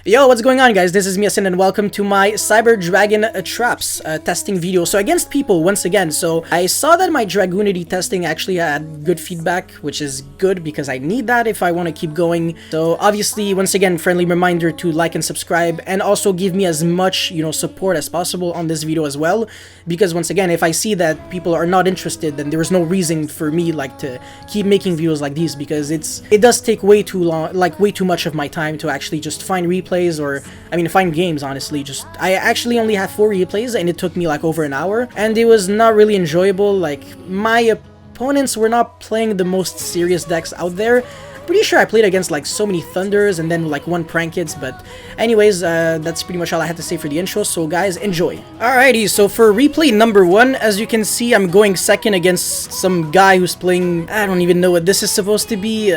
Yo, what's going on, guys? This is Miasin and welcome to my Cyber Dragon Traps testing video. So against people, once again, so I saw that my Dragoonity testing actually had good feedback, which is good because I need that if I want to keep going. So obviously, once again, friendly reminder to like and subscribe and also give me as much, support as possible on this video as well. Because once again, if I see that people are not interested, then there is no reason for me to keep making videos like these, because it does take way too long, way too much of my time to actually just find replays or find games. Honestly, I actually only had 4 replays and it took me over an hour and it was not really enjoyable. My opponents were not playing the most serious decks out there. Pretty sure I played against so many Thunders and then one Prankids, but anyways, that's pretty much all I had to say for the intro, so guys, enjoy. Alrighty, so for replay number 1, as you can see, I'm going second against some guy who's playing, I don't even know what this is supposed to be,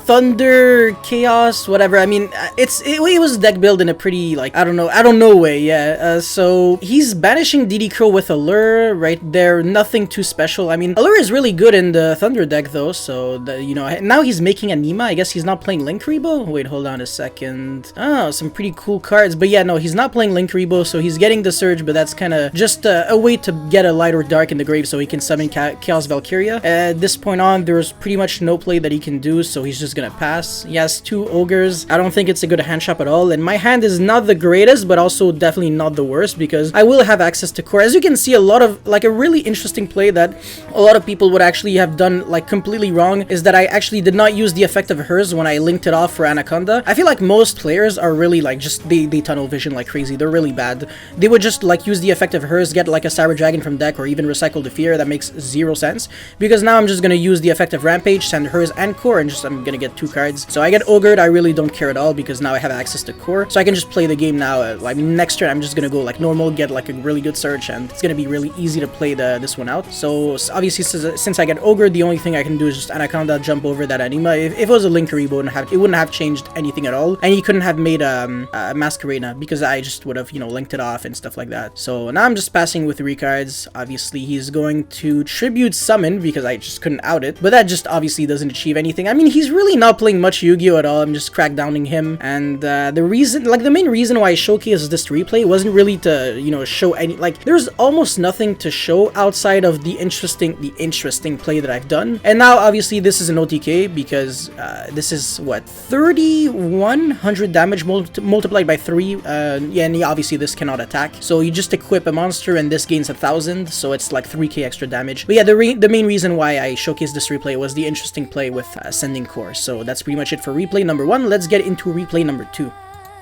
Thunder, Chaos, whatever. It was deck build in a pretty, I don't know way, yeah. So he's banishing DD Crow with Allure right there, nothing too special. Allure is really good in the Thunder deck though, so, now he's making a I guess he's not playing Linkuriboh? Wait, hold on a second. Oh, some pretty cool cards. But yeah, no, he's not playing Linkuriboh, so he's getting the Surge, but that's kind of just a way to get a light or dark in the grave so he can summon Chaos Valkyria. At this point on, there's pretty much no play that he can do, so he's just gonna pass. He has 2 Ogres. I don't think it's a good hand shop at all, and my hand is not the greatest, but also definitely not the worst, because I will have access to core. As you can see, a lot of, a really interesting play that a lot of people would actually have done, completely wrong, is that I actually did not use the effect of hers when I linked it off for Anaconda. I feel like most players are really just they tunnel vision like crazy. They're really bad. They would just use the effect of hers, get a Cyber Dragon from deck, or even recycle the Fear. That makes 0 sense, because now I'm just gonna use the effect of Rampage, send hers and core, and I'm gonna get 2 cards. So I get Ogred. I really don't care at all because now I have access to core, so I can just play the game now. Next turn I'm just gonna go normal, get a really good search, and it's gonna be really easy to play this one out. So obviously, since I get Ogred, the only thing I can do is just Anaconda, jump over that Anima. If it was a Linkuriboh, it wouldn't have changed anything at all, and he couldn't have made a Masquerena, because I just would have linked it off and stuff like that. So now I'm just passing with 3 cards. Obviously he's going to Tribute Summon because I just couldn't out it, but that just obviously doesn't achieve anything. He's really not playing much Yu-Gi-Oh at all. I'm just crackdowning him, and the main reason why I showcased this replay wasn't really to show any, there's almost nothing to show outside of the interesting play that I've done. And now obviously this is an OTK because this is what, 3100 damage multiplied by 3. Yeah, and obviously this cannot attack, so you just equip a monster and this gains 1000, so it's 3k extra damage. But yeah, the main reason why I showcased this replay was the interesting play with sending core. So that's pretty much it for replay number 1. Let's get into replay number 2.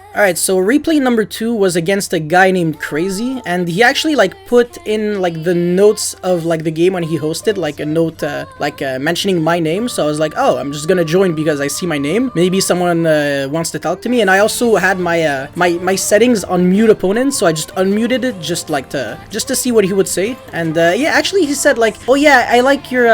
Alright, so replay number 2 was against a guy named Crazy, and he actually put in the notes of the game when he hosted, a note mentioning my name. So I was oh, I'm just gonna join because I see my name, maybe someone wants to talk to me. And I also had my my settings on mute opponent, so I just unmuted it just to see what he would say. And yeah, actually he said oh yeah, I like your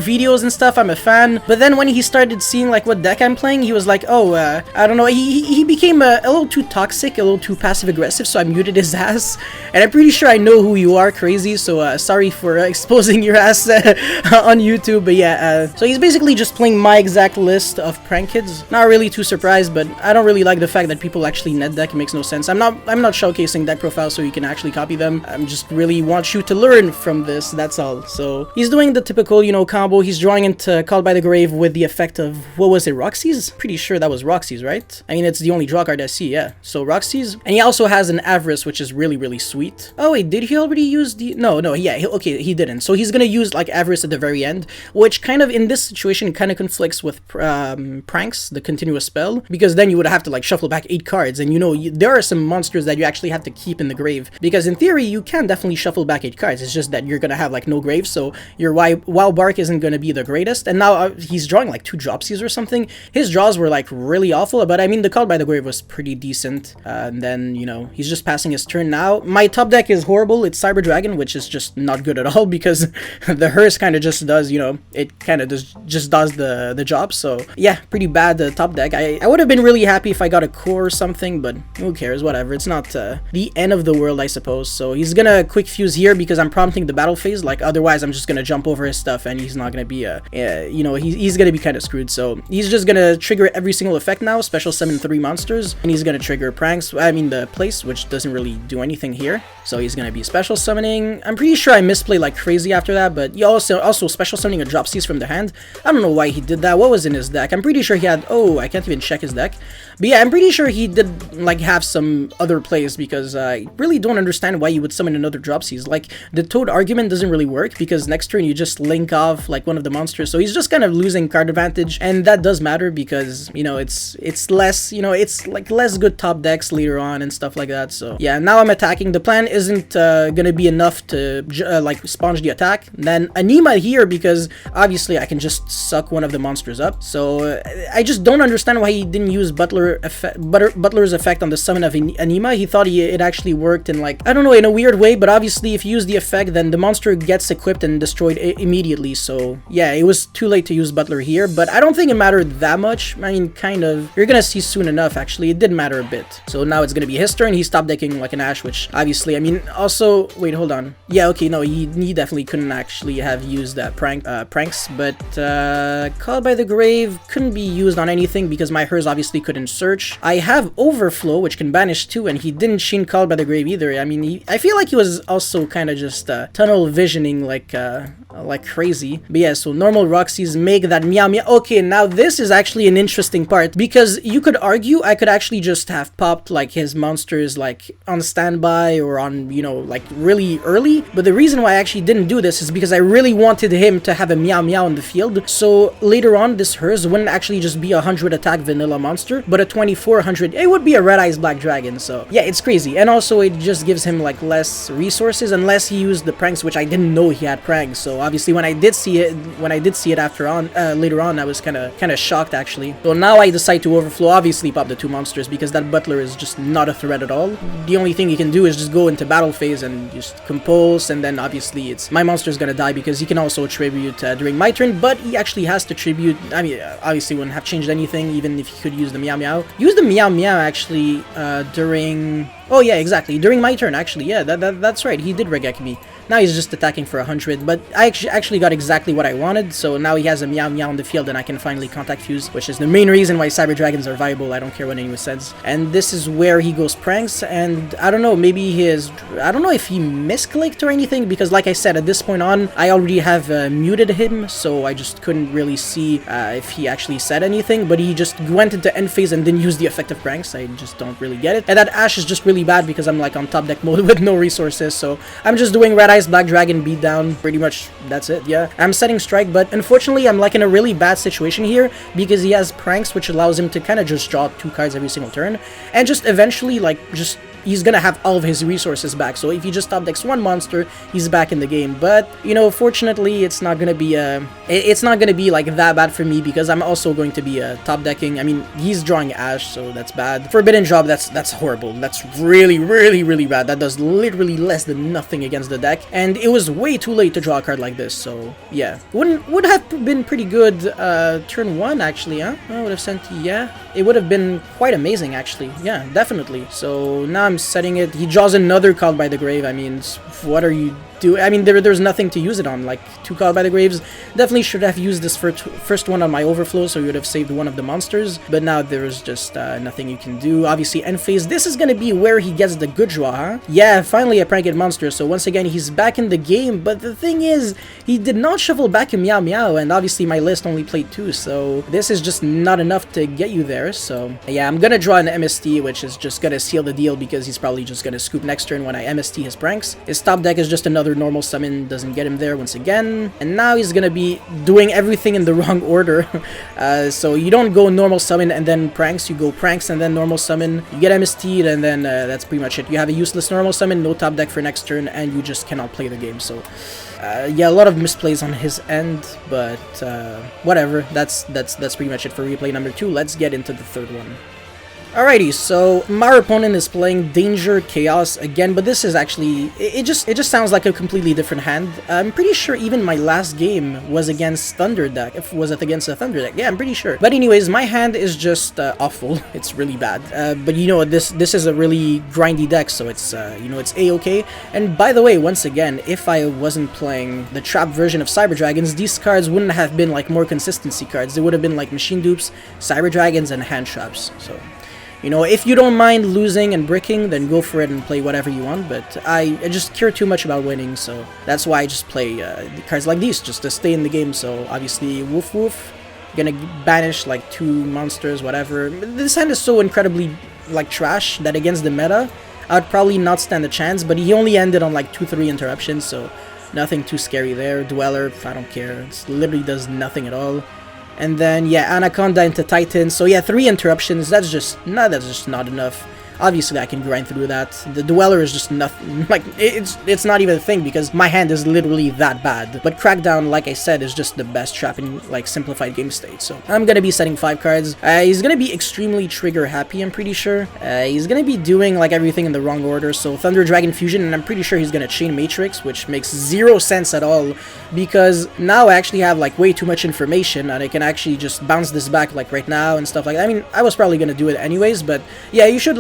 videos and stuff, I'm a fan. But then when he started seeing what deck I'm playing, he was oh, I don't know, he became a little too toxic, a little too passive aggressive, so I muted his ass. And I'm pretty sure I know who you are, Crazy, so sorry for exposing your ass on YouTube. But yeah, so he's basically just playing my exact list of Prankids. Not really too surprised, but I don't really like the fact that people actually net deck. It makes no sense. I'm not showcasing deck profiles so you can actually copy them. I'm just really want you to learn from this, that's all. So he's doing the typical combo. He's drawing into Called by the Grave with the effect of, what was it, Roxy's? Pretty sure that was Roxy's, right? It's the only draw card I see, yeah. So Roxy's, and he also has an Avarice, which is really sweet. Oh wait, did he already use the, no, yeah, okay, he didn't. So he's gonna use Avarice at the very end, which kind of in this situation kind of conflicts with Pranks, the continuous spell, because then you would have to shuffle back 8 cards, and there are some monsters that you actually have to keep in the grave, because in theory you can definitely shuffle back 8 cards. It's just that you're gonna have no grave, so your Wild Bark isn't gonna be the greatest. And now he's drawing 2 Dropsies or something. His draws were really awful, but the Called by the Grave was pretty decent. And then he's just passing his turn now. My top deck is horrible. It's Cyber Dragon, which is just not good at all, because the Hearse kind of just does, it kind of just does the job. So yeah, pretty bad top deck. I would have been really happy if I got a core or something, but who cares, whatever. It's not the end of the world, I suppose. So he's gonna quick fuse here because I'm prompting the battle phase. Otherwise I'm just gonna jump over his stuff and he's not gonna be he's gonna be kind of screwed. So he's just gonna trigger every single effect now, special summon 3 monsters. monsters, and he's gonna trigger pranks, I mean the place, which doesn't really do anything here. So he's gonna be special summoning. I'm pretty sure I misplayed like crazy after that, but he also special summoning a drop C's from the hand. I don't know why he did that. What was in his deck? I'm pretty sure he had, oh, I can't even check his deck. But yeah, I'm pretty sure he did like have some other plays, because I really don't understand why you would summon another drop C's. Like, the Toad argument doesn't really work, because next turn you just link off like one of the monsters, so he's just kind of losing card advantage, and that does matter because, you know, it's less, you know, it's like less good top decks later on and stuff like that. So yeah, now I'm attacking. The plan isn't gonna be enough to like sponge the attack. Then Anima here, because obviously I can just suck one of the monsters up. So I just don't understand why he didn't use Butler's effect on the summon of Anima. He thought it actually worked in, like, I don't know, in a weird way, but obviously if you use the effect, then the monster gets equipped and destroyed immediately. So yeah, it was too late to use Butler here, but I don't think it mattered that much. I mean, kind of. You're gonna see soon enough, actually. It did matter a bit. So now it's gonna be his turn. He stopped decking like an Ash, which obviously, I mean, also, wait, hold on. Yeah, okay, no, he definitely couldn't actually have used that pranks, but Called by the Grave couldn't be used on anything because my Hers obviously couldn't search. I have Overflow, which can banish too, and he didn't Sheen Called by the Grave either. I mean, I feel like he was also kind of just tunnel visioning like crazy. But yeah, so normal Roxy's make that meow meow. Okay, now this is actually an interesting part, because you could argue I could actually just have popped like his monsters like on standby or on, you know, like really early, but the reason why I actually didn't do this is because I really wanted him to have a meow meow in the field, so later on this Hers wouldn't actually just be a 100 attack vanilla monster, but a 2400, it would be a Red Eyes Black Dragon. So yeah, it's crazy, and also it just gives him like less resources unless he used the pranks, which I didn't know he had pranks. So obviously when I did see it after on later on, I was kind of shocked actually. So now I decide to Overflow, obviously pop the two monsters, because that Butler is just not a threat at all. The only thing you can do is just go into battle phase and just compose, and then obviously it's my monster's gonna die because he can also tribute during my turn, but he actually has to tribute. I mean, obviously wouldn't have changed anything even if he could use the meow meow. Use the meow meow actually during, oh yeah, exactly, during my turn actually. Yeah, that's right, he did Regek me. Now he's just attacking for 100, but I actually got exactly what I wanted, so now he has a meow meow in the field and I can finally contact fuse, which is the main reason why Cyber Dragons are viable. I don't care what anyone says. And this is where he goes pranks, and I don't know, maybe I don't know if he misclicked or anything, because like I said, at this point on, I already have muted him, so I just couldn't really see if he actually said anything, but he just went into end phase and didn't use the effective pranks. I just don't really get it. And that Ash is just really bad because I'm like on top deck mode with no resources, so I'm just doing Red Eyes Black Dragon beatdown, pretty much that's it. Yeah, I'm setting strike, but unfortunately I'm like in a really bad situation here because he has pranks, which allows him to kind of just draw 2 cards every single turn, and just eventually like just he's gonna have all of his resources back. So if he just top decks one monster, he's back in the game. But you know, fortunately, it's not gonna be like that bad for me because I'm also going to be top decking. I mean, he's drawing Ash, so that's bad. Forbidden Job, that's horrible. That's really bad. That does literally less than nothing against the deck, and it was way too late to draw a card like this. So yeah, would have been pretty good turn 1 actually, huh? I would have sent, yeah, it would have been quite amazing actually. Yeah, definitely. So now I'm setting it. He draws another Called by the Grave. I mean, what are you doing? I mean, there's nothing to use it on. Like, 2 Called by the Graves. Definitely should have used this first one on my Overflow, so you would have saved one of the monsters. But now there's just nothing you can do. Obviously, end phase. This is gonna be where he gets the good draw, huh? Yeah, finally a Pranked monster. So once again, he's back in the game. But the thing is, he did not shuffle back a Meow Meow, and obviously my list only played 2. So this is just not enough to get you there. So yeah, I'm gonna draw an MST, which is just gonna seal the deal because he's probably just gonna scoop next turn when I MST his pranks. His top deck is just another normal summon, doesn't get him there once again. And now he's gonna be doing everything in the wrong order. So you don't go normal summon and then pranks, you go pranks and then normal summon. You get MST'd and then that's pretty much it. You have a useless normal summon, no top deck for next turn, and you just cannot play the game. So yeah, a lot of misplays on his end, but whatever. That's pretty much it for replay number 2. Let's get into the third one. Alrighty, so my opponent is playing Danger Chaos again, but this is actually, it just sounds like a completely different hand. I'm pretty sure even my last game was against Thunder deck. Was it against a Thunder deck? Yeah, I'm pretty sure. But anyways, my hand is just awful. It's really bad. But you know, this is a really grindy deck, so it's you know, it's a-okay. And by the way, once again, if I wasn't playing the trap version of Cyber Dragons, these cards wouldn't have been like more consistency cards. They would have been like Machine Dupes, Cyber Dragons, and hand traps. So You know, if you don't mind losing and bricking, then go for it and play whatever you want, but I just care too much about winning, so that's why I just play cards like these, just to stay in the game. So obviously, Woof Woof, gonna banish like 2 monsters, whatever. This hand is so incredibly like trash that against the meta, I'd probably not stand a chance, but he only ended on like 2-3 interruptions, so nothing too scary there. Dweller, I don't care, it literally does nothing at all. And then, yeah, Anaconda into Titan. So yeah, 3 interruptions, that's just not enough. Obviously, I can grind through that. The Dweller is just nothing, like, it's not even a thing because my hand is literally that bad. But Crackdown, like I said, is just the best trap in, like, simplified game state. So I'm gonna be setting 5 cards. He's gonna be extremely trigger happy, I'm pretty sure. He's gonna be doing, like, everything in the wrong order. So Thunder Dragon Fusion, and I'm pretty sure he's gonna Chain Matrix, which makes 0 sense at all. Because now I actually have, like, way too much information, and I can actually just bounce this back, like, right now and stuff like that. I mean, I was probably gonna do it anyways, but yeah, you should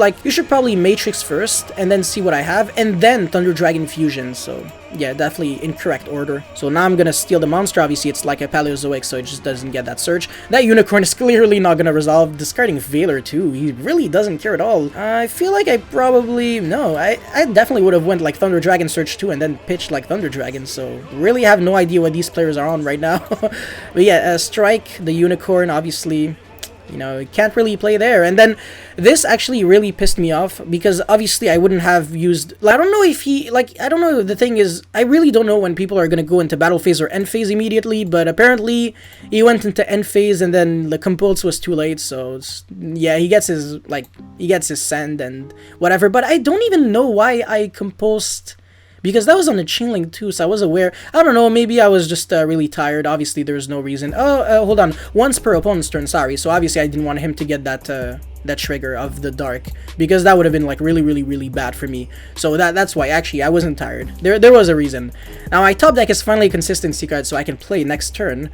probably Matrix first, and then see what I have, and then Thunder Dragon Fusion. So yeah, definitely incorrect order. So now I'm gonna steal the monster. Obviously, it's like a Paleozoic, so it just doesn't get that search. That Unicorn is clearly not gonna resolve. Discarding Veiler too. He really doesn't care at all. I feel like I probably... No, I definitely would have went like Thunder Dragon Search 2 and then pitched like Thunder Dragon, so really have no idea what these players are on right now. But yeah, Strike, the Unicorn, obviously... You know, can't really play there. And then this actually really pissed me off because obviously I wouldn't have used... I don't know if he... Like, I don't know. The thing is, I really don't know when people are going to go into battle phase or end phase immediately, but apparently he went into end phase and then the compulse was too late. So, yeah, he gets his, like, he gets his send and whatever. But I don't even know why I compulsed... Because that was on the Chain Link too, so I was aware. I don't know, maybe I was just really tired. Obviously, there's no reason. Oh, hold on. Once per opponent's turn, sorry. So obviously, I didn't want him to get that that trigger of the dark, because that would have been like really bad for me. So that's why actually I wasn't tired. There was a reason. Now my top deck is finally a consistency card, so I can play next turn.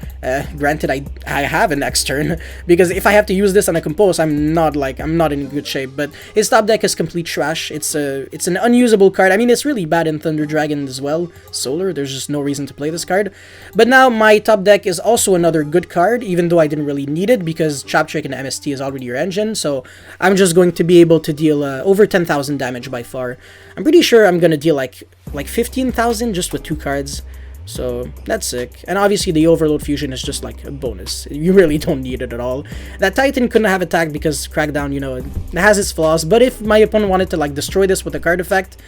Granted, I have a next turn, because if I have to use this on a compose, I'm not in good shape. But his top deck is complete trash. It's an unusable card. I mean, it's really bad in Thunder Dragon as well. Solar, there's just no reason to play this card. But now my top deck is also another good card, even though I didn't really need it, because Trap Trick and MST is already your engine. So I'm just going to be able to deal over 10,000 damage by far. I'm pretty sure I'm gonna deal like 15,000 just with 2 cards. So that's sick. And obviously the Overload Fusion is just like a bonus. You really don't need it at all. That Titan couldn't have attacked because Crackdown, you know, it has its flaws. But if my opponent wanted to like destroy this with a card effect,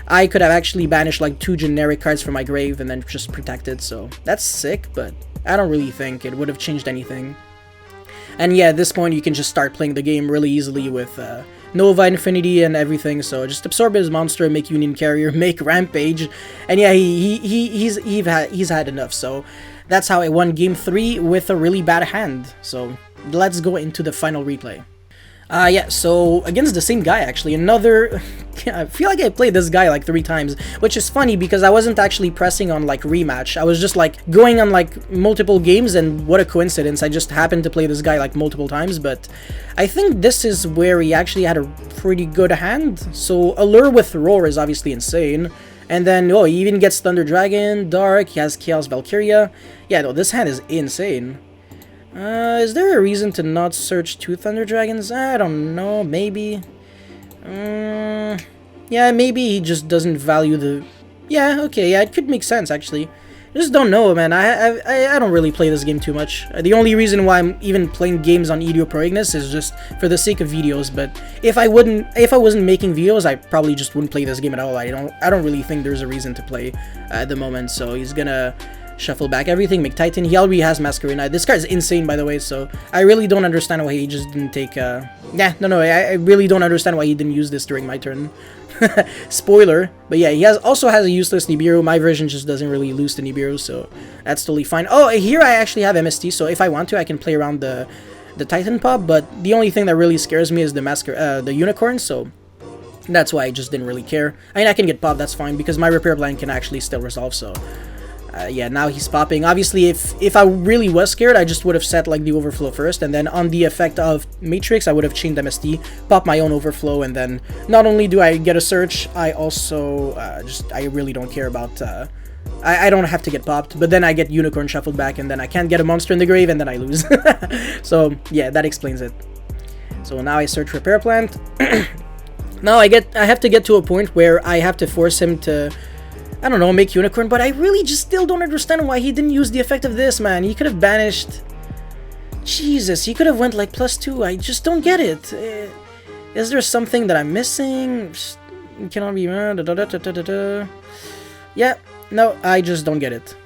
I could have actually banished like 2 generic cards from my grave and then just protect it. So that's sick, but I don't really think it would have changed anything. And yeah, at this point, you can just start playing the game really easily with Nova Infinity and everything. So just absorb his monster, make Union Carrier, make Rampage, and yeah, he's had enough. So that's how I won Game 3 with a really bad hand. So let's go into the final replay. Yeah, so against the same guy, actually, another... I feel like I played this guy like 3 times, which is funny because I wasn't actually pressing on like rematch. I was just like going on like multiple games, and what a coincidence, I just happened to play this guy like multiple times. But I think this is where he actually had a pretty good hand. So Allure with Roar is obviously insane. And then, oh, he even gets Thunder Dragon, Dark, he has Chaos Valkyria. Yeah, no, this hand is insane. Is there a reason to not search 2 Thunder Dragons? I don't know, maybe. Yeah, maybe he just doesn't value the... Yeah, okay, yeah, it could make sense, actually. I just don't know, man. I don't really play this game too much. The only reason why I'm even playing games on EDO Pro Ignis is just for the sake of videos, but if I wasn't making videos, I probably just wouldn't play this game at all. I don't really think there's a reason to play at the moment, so he's gonna... shuffle back everything, make Titan. He already has Masquerade. This card is insane, by the way, so I really don't understand why he just didn't take, yeah, no, I really don't understand why he didn't use this during my turn. Spoiler. But yeah, he also has a useless Nibiru. My version just doesn't really lose to Nibiru, so that's totally fine. Oh, here I actually have MST, so if I want to, I can play around the Titan pop, but the only thing that really scares me is the Unicorn, so... that's why I just didn't really care. I mean, I can get popped, that's fine, because my Repair Plan can actually still resolve, so... yeah, now he's popping. Obviously, if I really was scared, I just would have set like the Overflow first, and then on the effect of Matrix, I would have chained MST, pop my own Overflow, and then not only do I get a search, I also I really don't care about... I don't have to get popped, but then I get Unicorn shuffled back, and then I can't get a monster in the grave, and then I lose. So, yeah, that explains it. So now I search Repair Plant. Now I have to get to a point where I have to force him to, I don't know, make Unicorn, but I really just still don't understand why he didn't use the effect of this, man. He could have banished... Jesus, he could have went like +2. I just don't get it. Is there something that I'm missing? Cannot be... Yeah, no, I just don't get it.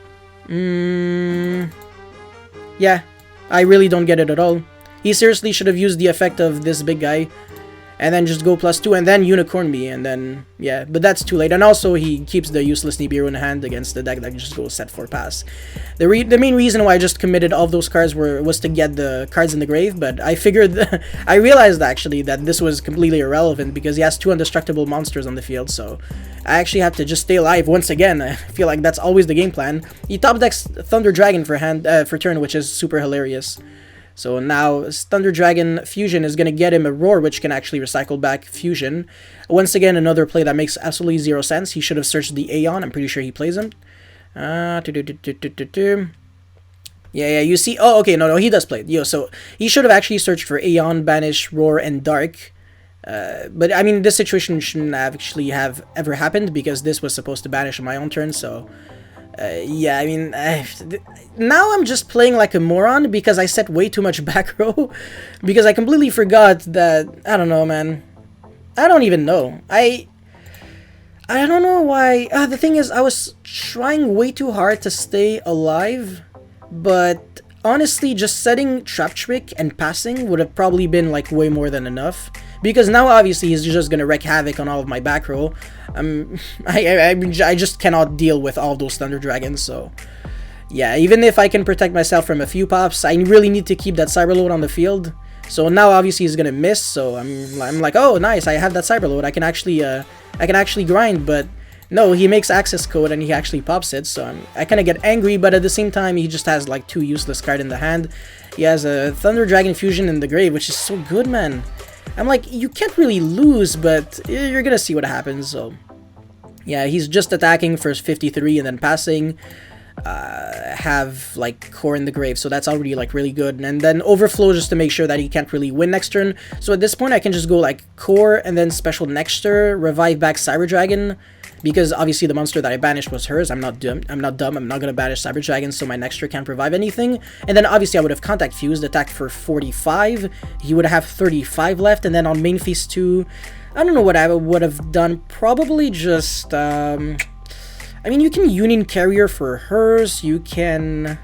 Yeah, I really don't get it at all. He seriously should have used the effect of this big guy and then just go +2 and then Unicorn me, and then, yeah, but that's too late. And also, he keeps the useless Nibiru in hand against the deck that just goes set for pass. The main reason why I just committed all of those cards was to get the cards in the grave, but I figured, I realized actually that this was completely irrelevant because he has 2 indestructible monsters on the field, so I actually have to just stay alive once again. I feel like that's always the game plan. He top decks Thunder Dragon for turn, which is super hilarious. So now Thunder Dragon Fusion is going to get him a Roar, which can actually recycle back Fusion. Once again, another play that makes absolutely zero sense. He should have searched the Aeon. I'm pretty sure he plays him. Yeah, you see... Oh, okay, no, he does play it. Yo, so he should have actually searched for Aeon, Banish, Roar, and Dark. But, I mean, this situation shouldn't actually have ever happened because this was supposed to banish on my own turn, so... yeah, I mean, now I'm just playing like a moron because I set way too much back row because I completely forgot that, I don't know, man. I don't even know. I don't know why. The thing is, I was trying way too hard to stay alive, but honestly, just setting Trap Trick and passing would have probably been like way more than enough. Because now, obviously, he's just gonna wreak havoc on all of my back row. I just cannot deal with all of those Thunder Dragons, so... Yeah, even if I can protect myself from a few pops, I really need to keep that Cyberload on the field. So now, obviously, he's gonna miss, so I'm like, oh, nice, I have that Cyberload, I can actually grind, but... No, he makes access code and he actually pops it, so I kind of get angry, but at the same time, he just has like 2 useless cards in the hand. He has a Thunder Dragon Fusion in the grave, which is so good, man. I'm like, you can't really lose, but you're gonna see what happens, so... Yeah, he's just attacking first 53 and then passing. Have, like, Core in the grave, so that's already, like, really good. And then Overflow just to make sure that he can't really win next turn. So at this point, I can just go, like, Core and then Special next turn, revive back Cyber Dragon. Because obviously the monster that I banished was hers. I'm not dumb. I'm not gonna banish Cyber Dragon, so my Nexter can't revive anything. And then obviously I would have Contact Fused, attack for 45. He would have 35 left, and then on main phase 2, I don't know what I would have done. Probably just I mean, you can Union Carrier for hers. You can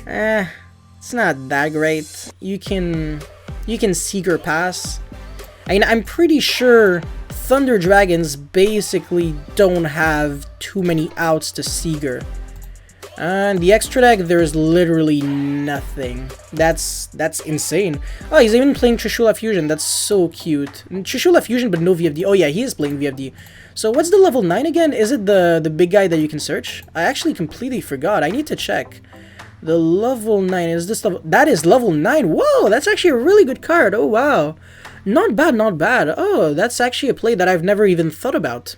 it's not that great. You can Seeker Pass. I mean, I'm pretty sure Thunder Dragons basically don't have too many outs to Seeger. And the extra deck, there's literally nothing. That's insane. Oh, he's even playing Trishula Fusion. That's so cute. Trishula Fusion, but no VFD. Oh yeah, he is playing VFD. So what's the level 9 again? Is it the big guy that you can search? I actually completely forgot. I need to check. The level 9, is this level? That is level 9. Whoa, that's actually a really good card. Oh wow. Not bad, not bad. Oh, that's actually a play that I've never even thought about.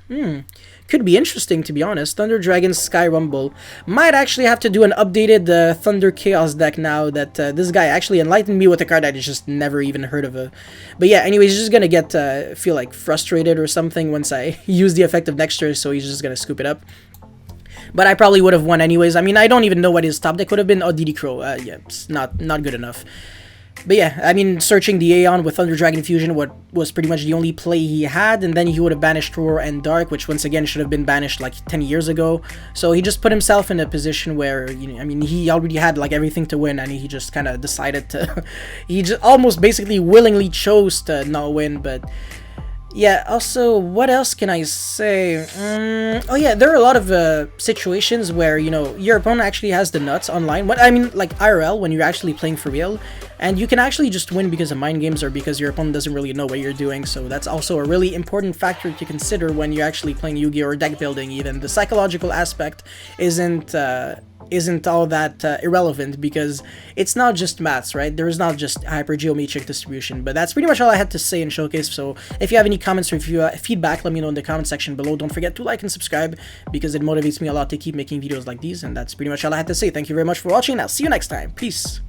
Could be interesting, to be honest. Thunder Dragon Sky Rumble. Might actually have to do an updated Thunder Chaos deck now that this guy actually enlightened me with a card I just never even heard of. But yeah, anyways, he's just gonna get, feel like frustrated or something once I use the effect of Nexter, so he's just gonna scoop it up. But I probably would have won anyways. I mean, I don't even know what his top deck would have been. Oh, DD Crow. Yeah, it's not good enough. But yeah, I mean, searching the Aeon with Thunder Dragon Fusion was pretty much the only play he had, and then he would have banished Roar and Dark, which once again should have been banished like 10 years ago. So he just put himself in a position where, you know, I mean, he already had like everything to win, and he just kind of decided to... he just almost basically willingly chose to not win, but... Yeah, also, what else can I say? Oh yeah, there are a lot of situations where, you know, your opponent actually has the nuts online. What I mean, like IRL, when you're actually playing for real, and you can actually just win because of mind games or because your opponent doesn't really know what you're doing. So that's also a really important factor to consider when you're actually playing Yu-Gi-Oh! Or deck building even. The psychological aspect isn't all that irrelevant, because it's not just maths, right? There is not just hypergeometric distribution. But that's pretty much all I had to say in Showcase. So if you have any comments or if you feedback, let me know in the comment section below. Don't forget to like and subscribe, because it motivates me a lot to keep making videos like these. And that's pretty much all I had to say. Thank you very much for watching, and I'll see you next time. Peace.